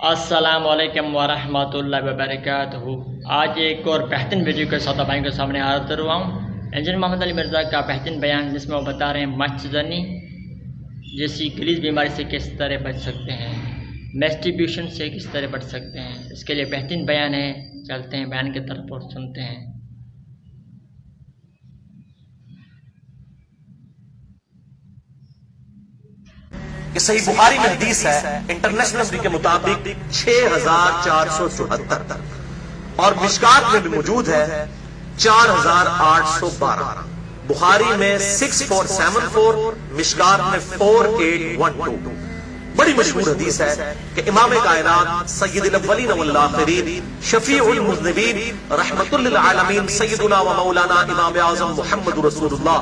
السلام علیکم ورحمۃ اللہ وبرکاتہ۔ آج ایک اور بہترین ویڈیو کے ساتھ بھائی کے سامنے حاضر ہوا ہوں۔ انجینئر محمد علی مرزا کا بہترین بیان، جس میں وہ بتا رہے ہیں مچھزنی جیسی غلیظ بیماری سے کس طرح بچ سکتے ہیں، میسٹربیوشن سے کس طرح بچ سکتے ہیں۔ اس کے لیے بہترین بیان ہے، چلتے ہیں بیان کی طرف اور سنتے ہیں۔ کہ صحیح بخاری میں حدیث ہے، انٹرنیشنل نمبر کے مطابق 6474 اور مشکات میں بھی موجود ہے 4812۔ بخاری میں 6474، مشکات میں 4812۔ بڑی مشہور حدیث ہے کہ امام کائنات سید الاولین والآخرین شفیع المذنبین رحمت للعالمین سیدنا و مولانا امام اعظم محمد رسول اللہ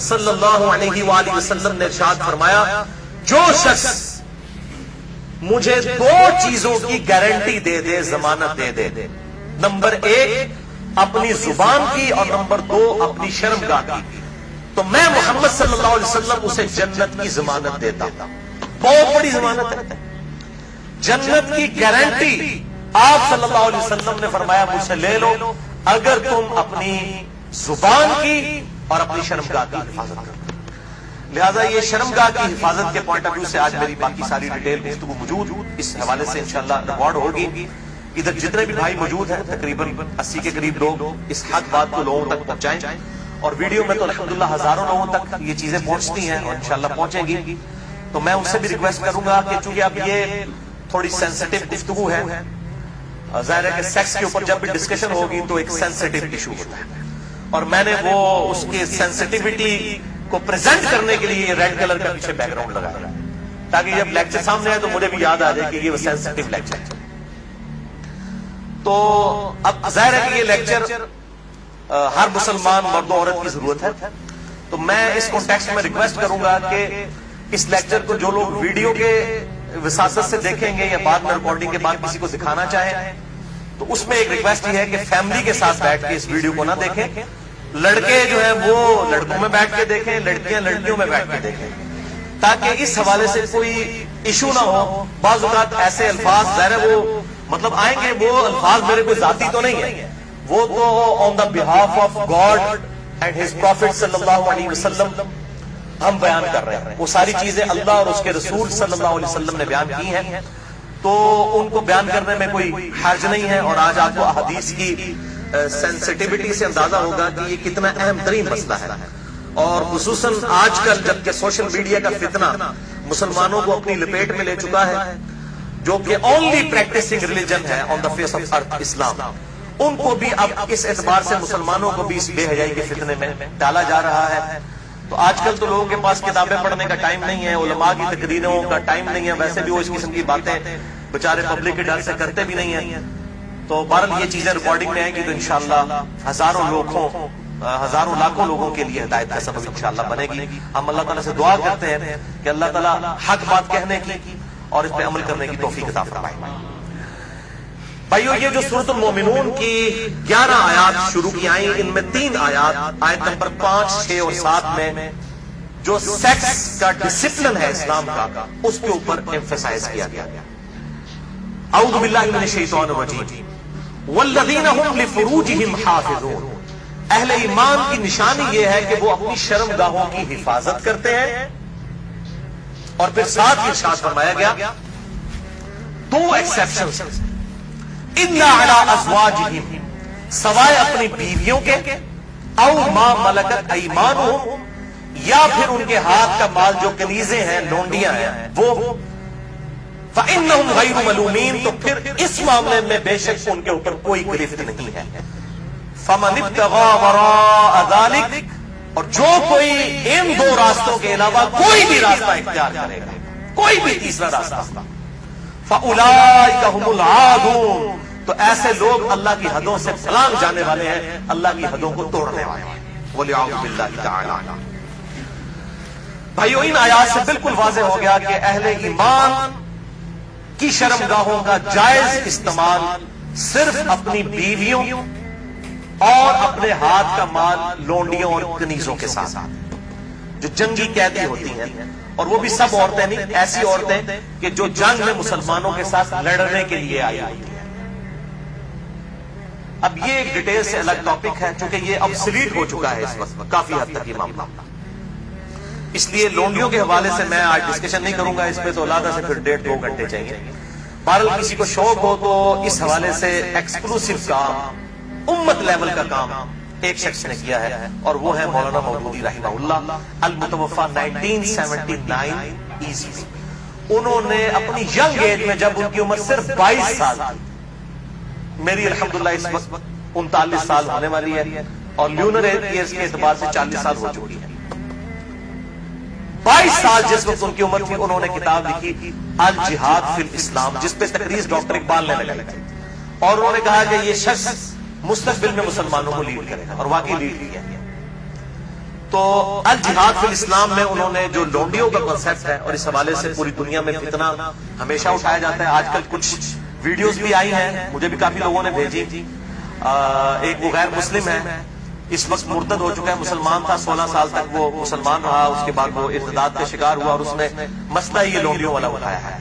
صلی اللہ علیہ وآلہ وسلم نے ارشاد فرمایا، جو شخص مجھے دو چیزوں کی گارنٹی دے دے، ضمانت دے دے، نمبر 1 اپنی زبان کی اور نمبر 2 اپنی شرمگاہ کی، تو میں محمد صلی اللہ علیہ وسلم اسے جنت کی ضمانت دیتا ہوں۔ بہت بڑی ضمانت ہے، جنت کی گارنٹی۔ آپ صلی اللہ علیہ وسلم نے فرمایا مجھ سے لے لو اگر تم اپنی زبان کی اور اپنی شرمگاہ کی حفاظت کرو۔ لہذا یہ شرمگاہ کی حفاظت کے پوائنٹ آف ویو سے آج میری باقی ساری ڈیٹیل گفتگو موجود، اس حوالے سے انشاءاللہ ریکارڈ ہوگی۔ ادھر جتنے بھی بھائی موجود ہیں تقریباً 80 کے قریب لوگ اس حق بات کو لوگوں تک پہنچائیں، اور ویڈیو میں تو الحمدللہ ہزاروں لوگوں تک یہ چیزیں پہنچتی ہیں اور انشاءاللہ پہنچیں گی۔ تو میں ان سے بھی ریکویسٹ کروں گا کہ چونکہ اب یہ تھوڑی سینسٹیو گفتگو ہے، ظاہر ہے کہ سیکس کے اوپر جب بھی ڈسکشن ہوگی تو ایک سینسٹیو ایشو ہوتا ہے، اور میں نے وہ اس کی سینسٹیوٹی کو پریزنٹ کرنے کے لیے ریڈ کلر کا پیچھے بیک گراؤنڈ لگایا تاکہ جب لیکچر سامنے آئے تو مجھے بھی یاد آ جائے کہ یہ سینسٹیو لیکچر ہے۔ تو اب ظاہر ہے کہ یہ لیکچر ہر مسلمان مرد و عورت کی ضرورت ہے، تو میں اس کانٹیکسٹ میں ریکویسٹ کروں گا کہ اس لیکچر کو جو لوگ ویڈیو کے وساطت سے دیکھیں گے یا بعد میں ریکارڈنگ کے بعد کسی کو دکھانا چاہیں تو اس میں ایک ریکویسٹ یہ ہے کہ فیملی کے ساتھ بیٹھ کے اس ویڈیو کو نہ دیکھیں، لڑکے جو ہیں وہ لڑکوں میں بیٹھ کے دیکھیں، لڑکیاں لڑکیوں میں بیٹھ کے دیکھیں، تاکہ اس حوالے سے کوئی ایشو نہ ہو۔ بعض اوقات ایسے الفاظ ظاہر ہے وہ مطلب آئیں گے، وہ الفاظ میرے کوئی ذاتی تو نہیں ہے، وہ تو on the behalf of God and his prophet صلی اللہ علیہ وسلم ہم بیان کر رہے ہیں۔ وہ ساری چیزیں اللہ اور اس کے رسول صلی اللہ علیہ وسلم نے بیان کی ہیں، تو ان کو بیان کرنے میں کوئی حرج نہیں ہے۔ اور آج آپ کو احادیث کی سینسٹیوٹی سے اندازہ ہوگا کہ یہ کتنا اہم ترین مسئلہ ہے، اور خصوصاً آج کل جبکہ سوشل میڈیا کا فتنہ مسلمانوں کو اپنی لپیٹ میں لے چکا ہے، جو کہ اونلی پریکٹسنگ ریلیجن ہے آن دا فیس آف ارتھ اسلام، ان کو بھی اب اس اعتبار سے مسلمانوں کو بھی اس بے حیائی کے فتنے میں ڈالا جا رہا ہے۔ تو آج کل تو لوگوں کے پاس کتابیں پڑھنے کا ٹائم نہیں ہے، علماء کی تقریروں کا ٹائم نہیں ہے، ویسے بھی وہ اس قسم کی باتیں بےچارے پبلک کے ڈر سے کرتے بھی نہیں ہیں۔ تو بہرحال یہ چیزیں ریکارڈنگ میں آئیں گی تو انشاءاللہ ہزاروں لاکھوں لوگوں کے لیے ہدایت کا سبب انشاءاللہ بنے گی۔ ہم اللہ تعالیٰ سے دعا کرتے ہیں کہ اللہ تعالیٰ حق بات کہنے کی اور اس پہ عمل کرنے کی توفیق عطا فرمائے۔ بھائیو، یہ جو سورۃ المومنون کی 11 آیات شروع کی آئیں، ان میں 3 آیات، آیت نمبر 5، 6 اور 7 میں جو سیکس کا ڈسپلن ہے اسلام کا، اس کے اوپر ایمفسائز کیا گیا۔ اعوذ باللہ من الشیطان الرجیم، والذین ہم لفروجہم حافظون۔ اہل ایمان کی نشانی یہ ہے کہ وہ اپنی شرمگاہوں کی حفاظت کرتے ہیں، اور پھر ساتھ ارشاد فرمایا گیا 2 ایکسیپشنز، الا علی ازواجہم، سوائے اپنی بیویوں کے، او ما ملکت ایمانہم، یا پھر ان کے ہاتھ کا مال جو کنیزیں ہیں، لونڈیاں ہیں، وہ فَإِنَّهُمْ غَيْرُ مَلُومِينَ، تو پھر اس معاملے میں بے شک ان کے اوپر کوئی گرفت نہیں ہے۔ فَمَنِ ابْتَغَىٰ وَرَاءَ ذَلِكَ، اور جو کوئی ان 2 راستوں کے علاوہ کوئی بھی راستہ اختیار کرے گا، کوئی بھی تیسرا راستہ، فَأُولَٰئِكَ هُمُ الْعَادُونَ، تو ایسے لوگ اللہ کی حدوں سے پھلانگ جانے والے ہیں، اللہ کی حدوں کو توڑنے والے ہیں۔ وَلِعَوْذُ بِاللَّهِ تَعَالَىٰ۔ بھائیو، ان آیات سے بالکل واضح ہو گیا کہ اہل ایمان کی شرمگاہوں کا جائز استعمال صرف اپنی بیویوں اور اپنے ہاتھ کا مال لونڈیوں اور کنیزوں کے ساتھ، جو جنگی قیدی ہوتی ہیں اور وہ بھی سب عورتیں نہیں، ایسی عورتیں کہ جو جنگ میں مسلمانوں کے ساتھ لڑنے کے لیے آئی ہوئی ہیں۔ اب یہ ایک ڈیٹیل سے الگ ٹاپک ہے، چونکہ یہ ابسلیٹ ہو چکا ہے اس وقت کافی حد تک یہ معاملہ، اس لیے لونڈیوں کے حوالے سے میں آج ڈسکشن نہیں کروں گا اس پہ، تو علیحدہ سے پھر 1.5-2 گھنٹے چاہیے۔ بہرحال کسی کو شوق ہو تو اس حوالے سے ایکسکلوسیو کام، امت لیول کا کام ایک شخص نے کیا ہے، اور وہ ہے مولانا مودودی رحمہ اللہ، المتوفی 1979 عیسوی۔ انہوں نے اپنی ینگ ایج میں، جب ان کی عمر صرف 22 سال تھی، میری الحمدللہ اس وقت 39 سال ہونے والی ہے، اور لیونر ایئرز کے اعتبار سے 40 سال ہو چکی ہے۔ 22 سال جس وقت ان کی عمر تھی، انہوں نے کتاب لکھی الجہاد فی الاسلام، جس پہ تقریر ڈاکٹر اقبال نے لگائی تھی، اور انہوں نے کہا کہ یہ شخص مستقبل میں مسلمانوں کو لیڈ کرے گا، اور واقعی لیڈ کیا۔ تو الجہاد فی الاسلام میں انہوں نے جو لونڈیوں کا کنسیپٹ ہے، اور اس حوالے سے پوری دنیا میں فتنہ ہمیشہ اٹھایا جاتا ہے۔ آج کل کچھ ویڈیوز بھی آئی ہیں، مجھے بھی کافی لوگوں نے بھیجی۔ ایک وہ غیر مسلم ہے، اس وقت مرتد ہو چکا ہے، مسلمان تھا 16 سال تک وہ مسلمان رہا، اس کے بعد وہ ارتداد کا شکار ہوا، اور اس نے مسئلہ یہ لونڈیوں والا اٹھایا ہے۔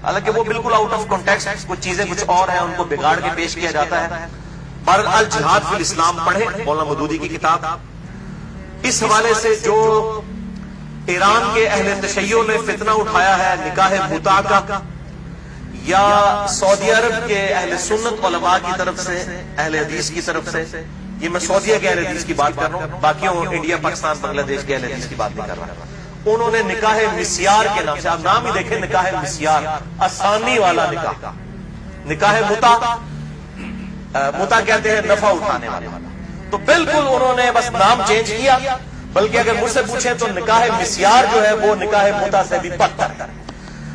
حالانکہ وہ بالکل آؤٹ آف کانٹیکسٹ، کچھ چیزیں کچھ اور ہیں، ان کو بگاڑ کے پیش کیا جاتا ہے۔ پر الجہاد فی الاسلام پڑھیں مولانا مودودی کی کتاب۔ اس حوالے سے جو ایران کے اہل تشیع نے فتنہ اٹھایا ہے نکاح متع کا، یا سعودی عرب کے اہل سنت علماء کی طرف سے، اہل حدیث کی طرف سے، یہ میں سعودیہ کے اہل حدیث کی بات کر رہا ہوں، باقیوں انڈیا پاکستان بنگلہ دیش کے اہل حدیث کی بات نہیں کر رہا۔ انہوں نے نکاح مسیار کے نام سے، آپ نام ہی دیکھیں، نکاح مسیار، آسانی والا نکاح۔ نکاح متع کہتے ہیں نفع اٹھانے والا، تو بالکل انہوں نے بس نام چینج کیا، بلکہ اگر مجھ سے پوچھیں تو نکاح مسیار جو ہے وہ نکاح متع سے بھی بدتر ہے۔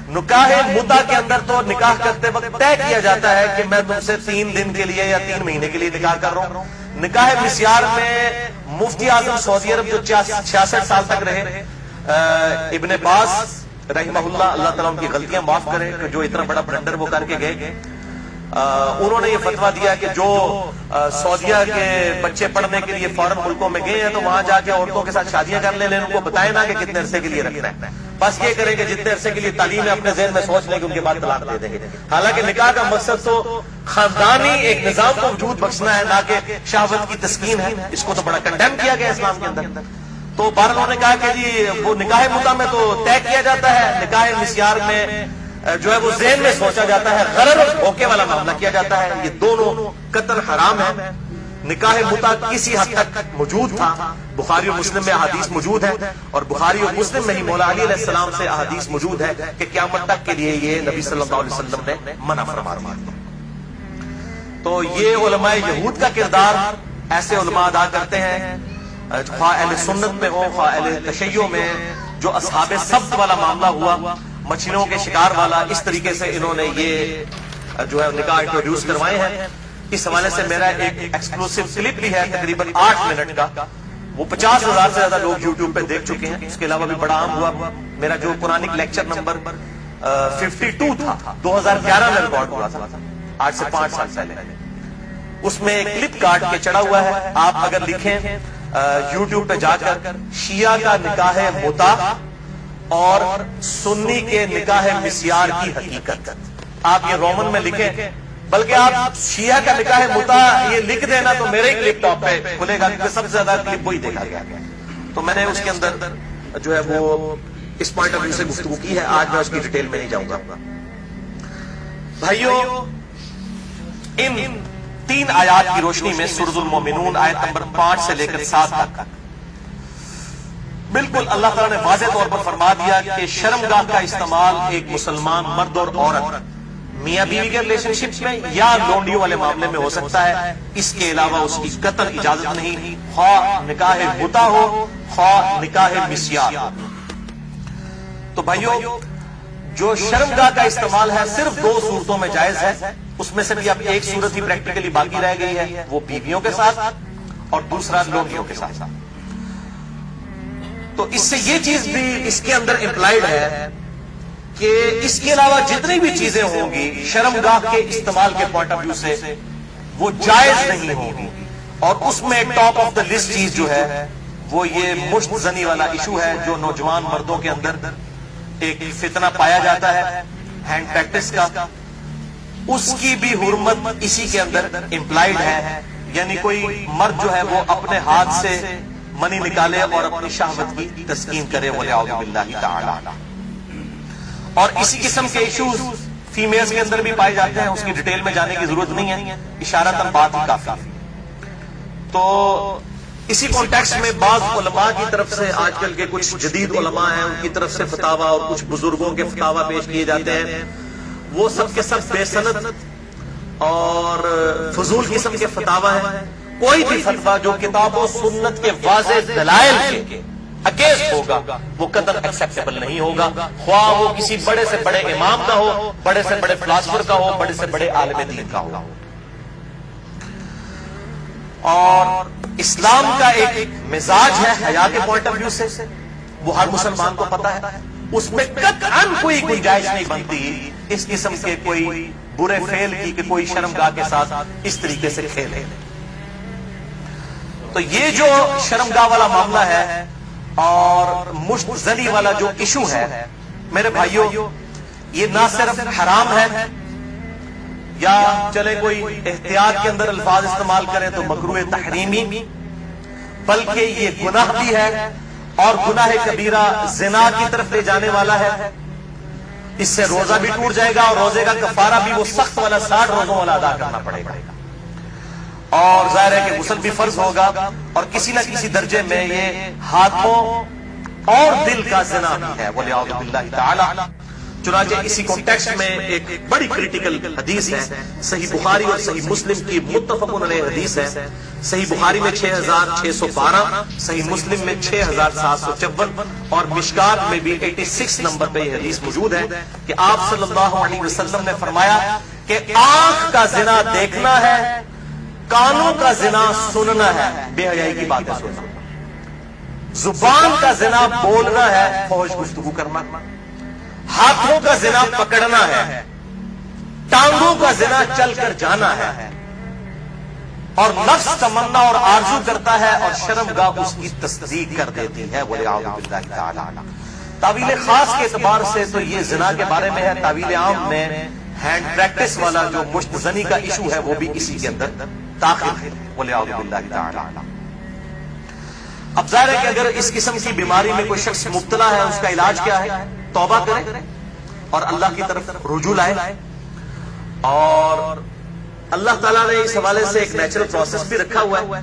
نکاح متع کے اندر تو نکاح کرتے وقت طے کیا جاتا ہے کہ میں تم سے 3 دن کے لیے یا 3 مہینے کے لیے نکاح کر رہا ہوں۔ نکاح مسیار میں مفتی اعظم سعودی عرب جو 66 سال تک رہے، ابن باز رحمہ اللہ، اللہ تعالیٰ ان کی غلطیاں معاف کرے کہ جو اتنا بڑا بلنڈر وہ کر کے گئے، انہوں نے یہ فتویٰ دیا کہ جو سعودیہ کے بچے پڑھنے کے لیے فارن ملکوں میں گئے ہیں تو وہاں جا کے عورتوں کے ساتھ شادیاں کر لیں، ان کو بتائیں نا کہ کتنے عرصے کے لیے رکھنا ہے، بس یہ کریں کہ جتنے عرصے کے لیے تعلیم ہے اپنے ذہن میں سوچ لیں کہ ان کے بعد طلاق دے دیں گے۔ حالانکہ نکاح کا مقصد تو خاندانی ایک نظام کو وجود بخشنا ہے، نہ کہ شہوت کی تسکین ہے۔ اس کو تو بڑا کنڈیم کیا گیا اسلام کے اندر۔ تو بہرحال انہوں نے کہا کہ جی وہ نکاح متع میں تو طے کیا جاتا ہے، نکاح مسیار میں جو ہے وہ ذہن میں سوچا جاتا ہے، غرر اور دھوکے والا معاملہ کیا جاتا ہے، یہ دونوں قطعاً حرام ہے۔ نکاح متع کسی حد تک موجود تھا، بخاری و مسلم میں احادیث موجود ہے، اور بخاری و مسلم میں ہی مولا علی علیہ السلام سے احادیث موجود ہے کہ قیامت تک کے لیے یہ نبی صلی اللہ علیہ وسلم نے منع فرما دیا۔ تو یہ علماء یہود کا کردار ایسے علماء ادا کرتے ہیں، خواہ اہل سنت میں ہو خواہ اہل تشیع میں، جو اصحاب سبت والا معاملہ ہوا، مچھلیوں کے شکار والا، اس طریقے سے انہوں نے یہ جو ہے نکاح انٹروڈیوس کروائے ہیں۔ اس حوالے سے میرا ایک ایکسکلوسیو کلپ بھی ہے تقریباً 8 منٹ کا، وہ 50,000 سے زیادہ لوگ یوٹیوب پہ دیکھ چکے ہیں۔ اس کے علاوہ بھی بڑا عام ہوا میرا جو قرآنک لیکچر نمبر 52 تھا، 2011 میں ریکارڈ ہوا تھا، آج سے 5 سال پہلے، اس میں ایک کلپ کاٹ کے چڑھا ہوا ہے۔ آپ اگر لکھیں یوٹیوب پہ جا کر شیعہ کا نکاح متع اور سنی کے نکاح مسیار کی حقیقت، آپ یہ رومن میں لکھیں، بلکہ آپ شیعہ کا نکاح متع یہ لکھ دینا تو میرے ہی کلپ ٹاپ پہ کھلے گا، کیونکہ سب سے زیادہ کلپ وہی دیکھا گیا۔ تو میں نے اس کے اندر جو ہے وہ اس پوائنٹ آف ویو سے گفتگو کی ہے، آج میں اس کی ڈیٹیل میں نہیں جاؤں گا۔ بھائیو، ان 3 آیات کی روشنی میں سورۃ المومنون آیت نمبر 5 سے لے کر 7 تک بالکل اللہ تعالیٰ نے واضح طور پر فرما دیا کہ شرمگاہ کا استعمال ایک مسلمان مرد اور عورت میاں بیوی کے ریلیشن شپ میں یا لونڈیوں والے معاملے میں ہو سکتا ہے، اس کے علاوہ اس کی قطعی اجازت نہیں، خواہ نکاح متع ہو خواہ نکاح مسیار۔ تو بھائیو، جو شرمگاہ کا استعمال ہے صرف 2 صورتوں میں جائز ہے، اس میں سے بھی اب ایک صورت ہی پریکٹیکلی باقی رہ گئی ہے، وہ بیویوں کے ساتھ اور دوسرا لونڈیوں کے ساتھ۔ تو اس سے یہ چیز بھی اس کے اندر امپلائڈ ہے کہ اس کے علاوہ جتنی بھی چیزیں ہوں گی شرمگاہ کے استعمال کے پوائنٹ آف ویو سے وہ جائز نہیں ہوگی، اور اس میں ٹاپ آف دا لسٹ چیز جو ہے وہ یہ مشت زنی والا ایشو ہے جو نوجوان مردوں کے اندر ایک فتنہ پایا جاتا ہے ہینڈ پریکٹس کا، اس کی بھی حرمت اسی کے اندر امپلائڈ ہے، یعنی کوئی مرد جو ہے وہ اپنے ہاتھ سے منی نکالے اور اپنی شہوت کی تسکین کرے، وَلِعَوْذُ بِاللَّهِ تَعَالَى۔ اور اسی قسم کے ایشوز فیمیلز کے اندر بھی پائے جاتے ہیں، اس کی ڈیٹیل میں جانے کی ضرورت نہیں ہے، اشارتاً بات ہی کافی ہے۔ تو اسی کانٹیکسٹ میں بعض علماء کی طرف سے، آج کل کے کچھ جدید علماء ہیں ان کی طرف سے فتاویٰ اور کچھ بزرگوں کے فتاویٰ پیش کیے جاتے ہیں، وہ سب کے سب بے سند اور فضول قسم کے فتاویٰ ہیں۔ کوئی بھی فتویٰ جو کتاب و سنت کے واضح دلائل کے اگینسٹ ہوگا وہ قطعاً ایکسیپٹیبل نہیں ہوگا، خواہ وہ کسی بڑے سے بڑے امام کا ہو، بڑے سے بڑے فلاسفر کا ہو، بڑے سے بڑے عالم دین کا ہو۔ اور اسلام کا ایک مزاج ہے حیا کے پوائنٹ آف ویو سے، وہ ہر مسلمان کو پتا ہے، اس میں قطعاً کوئی گنجائش نہیں بنتی اس قسم کے کوئی برے فعل کی کہ کوئی شرمگاہ کے ساتھ اس طریقے سے کھیلے۔ تو یہ جو شرمگاہ والا معاملہ ہے اور مشت زنی والا جو ایشو ہے میرے بھائیوں، یہ نہ صرف حرام ہے یا چلے کوئی احتیاط کے اندر الفاظ استعمال کریں تو مکروہ تحریمی، بلکہ یہ گناہ بھی ہے، اور گناہ کبیرہ زنا کی طرف لے جانے والا ہے۔ اس سے روزہ بھی ٹوٹ جائے گا اور روزے کا کفارہ بھی وہ سخت والا 60 روزوں والا ادا کرنا پڑے گا، اور ظاہر ہے کہ غسل بھی فرض ہوگا، اور کسی نہ کسی درجے میں یہ ہاتھوں اور دل کا زنا بھی ہے، وَلِعَوْذُ بِاللَّهِ تَعَالَى۔ چنانچہ اسی کانٹیکسٹ میں ایک بڑی کریٹیکل حدیث ہے، صحیح بخاری اور صحیح مسلم کی متفقن علیہ حدیث ہے۔ صحیح بخاری میں 6612، صحیح مسلم میں 6754 اور مشکات میں بھی 86 نمبر پہ یہ حدیث موجود ہے کہ آپ صلی اللہ علیہ وسلم نے فرمایا کہ آنکھ کا زنا دیکھنا ہے، کانوں کا زنا سننا ہے، بے حیائی کی باتیں سننا، زبان کا زنا بولنا ہے، فحش گفتگو کرنا، ہاتھوں کا زنا پکڑنا ہے، ٹانگوں کا زنا چل کر جانا ہے، اور نفس تمنا اور آرزو کرتا ہے اور شرمگاہ اس کی تصدیق کر دیتی ہے، وَلِعَوْذُ بِاللَّهِ تَعَالَى۔ تعویل خاص کے اعتبار سے تو یہ زنا کے بارے میں ہے، تعویل عام میں ہینڈ پریکٹس والا جو مشت زنی کا ایشو ہے وہ بھی اسی کے اندر داخل ہے، وَلِعَوْذُ بِاللَّهِ تَعَالَى۔ اب ظاہر ہے کہ اگر اس قسم کی بیماری میں کوئی شخص مبتلا ہے، اس کا علاج کیا ہے؟ توبہ کرے اور اللہ کی طرف رجوع لائے، اور اللہ تعالیٰ نے اس حوالے سے ایک نیچرل پروسیس بھی رکھا ہوا ہے،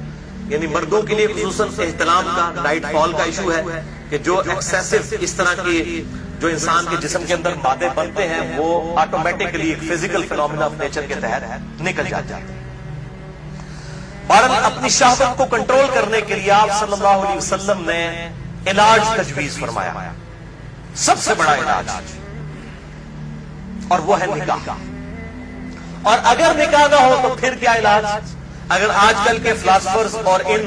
یعنی مردوں کے لیے خصوصاً احتلام کا، نائٹ فال کا ایشو ہے کہ جو ایکسیسو اس طرح کی جو انسان کے جسم کے اندر مادے بنتے ہیں وہ آٹومیٹکلی ایک فزیکل فینومینا آف نیچر کے تحت نکل جاتے ہیں۔ بہرحال اپنی شہوت کو کنٹرول کرنے کے لیے آپ صلی اللہ علیہ وسلم نے علاج تجویز فرمایا، سب سے بڑا علاج، اور وہ ہے نکاح۔ اور اگر نکاح نہ ہو تو پھر کیا علاج؟ اگر آج کل کے فلاسفرز اور ان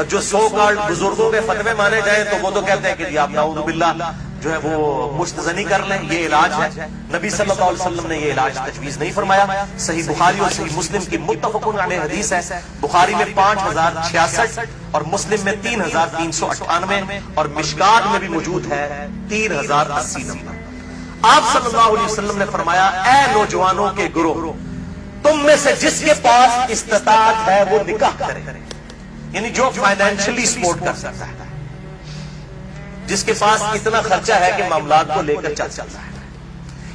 جو سو کالڈ بزرگوں کے فتوے مانے جائیں تو وہ تو کہتے ہیں کہ جی آپ نعوذ باللہ جو ہے وہ مشتزنی کر لیں، یہ علاج ہے۔ نبی صلی اللہ علیہ وسلم نے یہ علاج تجویز نہیں فرمایا۔ صحیح بخاری اور صحیح مسلم کی متفقن علیہ حدیث ہے، بخاری میں 5066 اور مسلم میں 3398 اور مشکات میں بھی موجود ہے 3080 نمبر۔ آپ صلی اللہ علیہ وسلم نے فرمایا، اے نوجوانوں کے گروہ، تم میں سے جس کے پاس استطاعت ہے وہ نکاح کرے، یعنی جو فائنینشلی سپورٹ کر سکتا ہے، جس کے پاس اتنا خرچہ ہے کہ معاملات کو لے کر چل سکتا ہے۔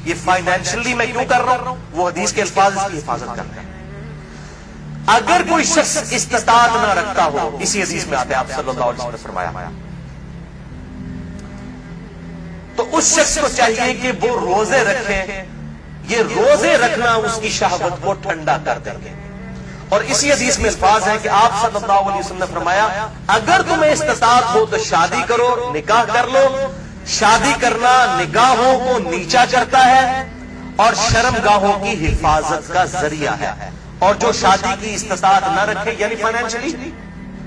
یہ فائنینشلی میں کیوں کر رہا ہوں؟ وہ حدیث کے الفاظ اس کی حفاظت کر رہے ہیں۔ اگر کوئی شخص استطاعت نہ رکھتا ہو، اسی حدیث میں آتے ہیں آپ صلی اللہ علیہ وسلم نے فرمایا، تو اس شخص کو چاہیے کہ وہ روزے رکھے، یہ روزے رکھنا اس کی شہوت کو ٹھنڈا کر دیں گے۔ اور اسی حدیث میں الفاظ ہے کہ آپ صلی اللہ علیہ وسلم نے فرمایا، اگر تمہیں استطاعت ہو تو شادی کرو، نکاح کر لو۔ شادی کرنا نگاہوں کو نیچا کرتا ہے اور شرمگاہوں کی حفاظت کا ذریعہ ہے۔ اور جو شادی کی استطاعت نہ رکھے، یعنی فائنینشلی،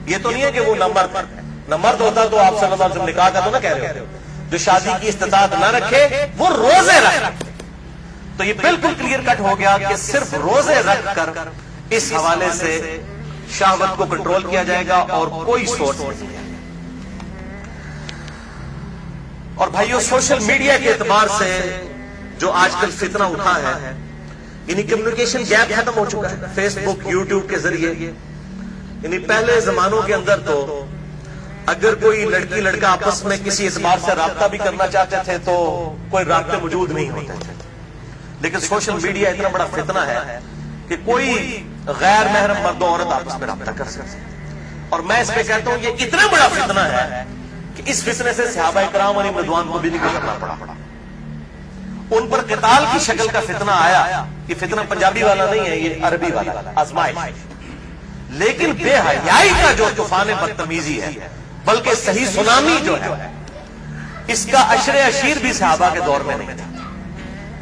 یہ تو نہیں ہے کہ وہ نہ مرد ہوتا تو آپ صلی اللہ علیہ وسلم نکاح کا تو نہ کہہ رہے ہو، جو شادی کی استطاعت نہ رکھے وہ روزے رکھے۔ تو یہ بالکل کلیئر کٹ ہو گیا کہ صرف روزے رکھ کر اس حوالے سے شہوت کو کنٹرول کیا جائے گا اور کوئی سورس نہیں ہے۔ اور بھائیو سوشل میڈیا کے اعتبار سے جو آج کل فتنہ اٹھا ہے، یعنی کمیونیکیشن گیپ ختم ہو چکا ہے فیس بک یوٹیوب کے ذریعے. یعنی پہلے زمانوں کے اندر تو اگر کوئی لڑکی لڑکا آپس میں کسی اعتبار سے رابطہ بھی کرنا چاہتے تھے تو کوئی رابطے موجود نہیں ہوتے تھے. لیکن سوشل میڈیا اتنا بڑا فتنہ ہے کہ کوئی غیر محرم مرد و عورت آپس میں رابطہ کر سکتے ہیں. اور میں اس پہ کہتا ہوں یہ اتنا بڑا فتنہ ہے کہ اس فتنے سے صحابہ کرام علیہ رضوان کو بھی نہیں گزرنا پڑا. ان پر قتال کی شکل کا فتنہ آیا. یہ فتنہ پنجابی والا نہیں ہے، یہ عربی والا آزمائش. لیکن بے حیائی کا جو طوفان بدتمیزی ہے، بلکہ صحیح سونامی جو ہے، اس کا عشر عشیر بھی صحابہ کے دور میں نہیں تھا.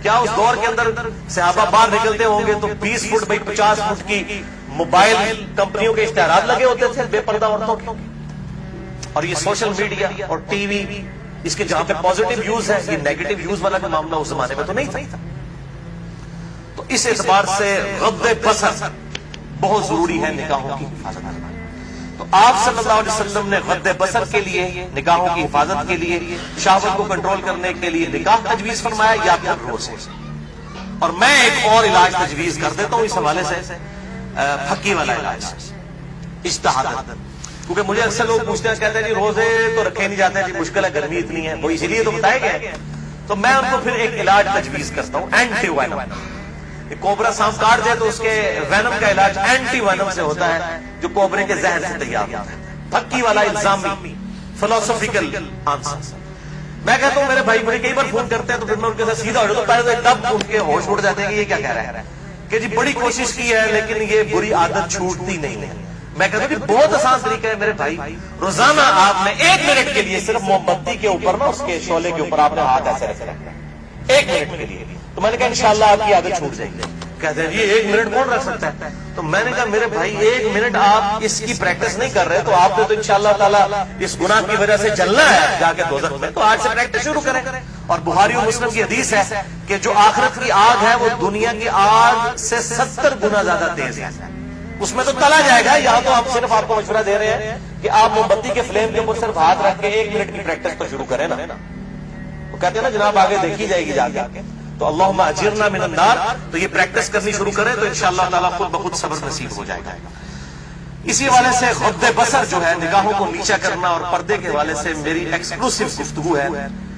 کیا اس دور کے اندر صحابہ باہر نکلتے ہوں گے تو 20 فٹ بائی 50 فٹ کی موبائل کمپنیوں کے اشتہارات لگے ہوتے تھے بے پردہ عورتوں کے؟ اور یہ سوشل میڈیا اور ٹی وی، اس کے جہاں پہ پازیٹیو یوز ہے، یہ نیگیٹو یوز والا بھی معاملہ اس زمانے میں تو نہیں تھا. تو اس اعتبار سے غض بصر بہت ضروری ہے نگاہوں کی حفاظت. تو آپ صلی اللہ علیہ وسلم نے غض بصر کے لیے، نگاہوں کی حفاظت کے لیے، شہوت کو کنٹرول کرنے کے لیے نکاح تجویز فرمایا یا پھر روزے. اور میں ایک اور علاج تجویز کر دیتا ہوں اس حوالے سے، پھکی والا علاج، اجتہاد. کیونکہ مجھے اکثر لوگ پوچھتے ہیں، کہتے ہیں جی روزے تو رکھے نہیں جاتے، جی مشکل ہے، گرمی اتنی ہے، وہ اسی لیے تو بتائے گئے. تو میں ان کو پھر ایک علاج تجویز کرتا ہوں، اینٹی وینم. کوبرا سانپ کاٹ جائے تو اس کے وینم کا علاج اینٹی وینم سے ہوتا ہے، جو کوبرے کے زہر سے تیار ہوتا ہے. پھکی والا الزامی فلسفیکل آنسر. میں کہتا ہوں میرے بھائی مجھے کئی بار فون کرتے ہیں تو پھر میں ان کے ساتھ سیدھا ہو جاتا ہوں. پہلے تو تب ان کے ہوش اڑ جاتے ہیں کہ یہ کیا کہہ رہا ہے، کہ جی بڑی کوشش کی ہے لیکن یہ بری عادت چھوٹتی نہیں ہے. میں کہتا ہوں کہ بہت آسان طریقہ ہے میرے بھائی. روزانہ آپ نے 1 منٹ کے لیے صرف موم بتی کے اوپر نا، اس کے شعلے کے اوپر آپ نے ہاتھ ایسے رکھنا ہے 1 منٹ کے لیے. تو میں نے کہا انشاءاللہ آپ کی عادت چھوٹ جائے گی. کہتے ہیں یہ 1 منٹ کون رکھ سکتا ہے؟ تو میں نے کہا میرے بھائی 1 منٹ آپ اس کی پریکٹس نہیں کر رہے تو آپ نے تو انشاءاللہ تعالیٰ اس گناہ کی وجہ سے جلنا ہے جا کے دوزخ میں. تو آج سے پریکٹس شروع کریں. اور بخاری و مسلم کی حدیث ہے کہ جو آخرت کی آگ ہے وہ دنیا کی آگ سے 70 گنا زیادہ تیز ہے. اس میں تو تلا جائے گا. یہاں تو آپ صرف آپ کو مشورہ دے رہے ہیں کہ آپ موم بتی کے فلیم کے اوپر صرف ہاتھ رکھ کے 1 منٹ کی پریکٹس تو شروع کریں نا. وہ کہتے ہیں نا جناب آگے دیکھی جائے گی جا کے. تو اللہم اجرنا من النار. تو یہ پریکٹس کرنی شروع کریں تو انشاءاللہ تعالیٰ خود بخود صبر نصیب ہو جائے گا. اسی حوالے سے غض بصر جو ہے، نگاہوں کو نیچا کرنا اور پردے کے حوالے سے میری ایکسکلوسیو گفتگو ہے.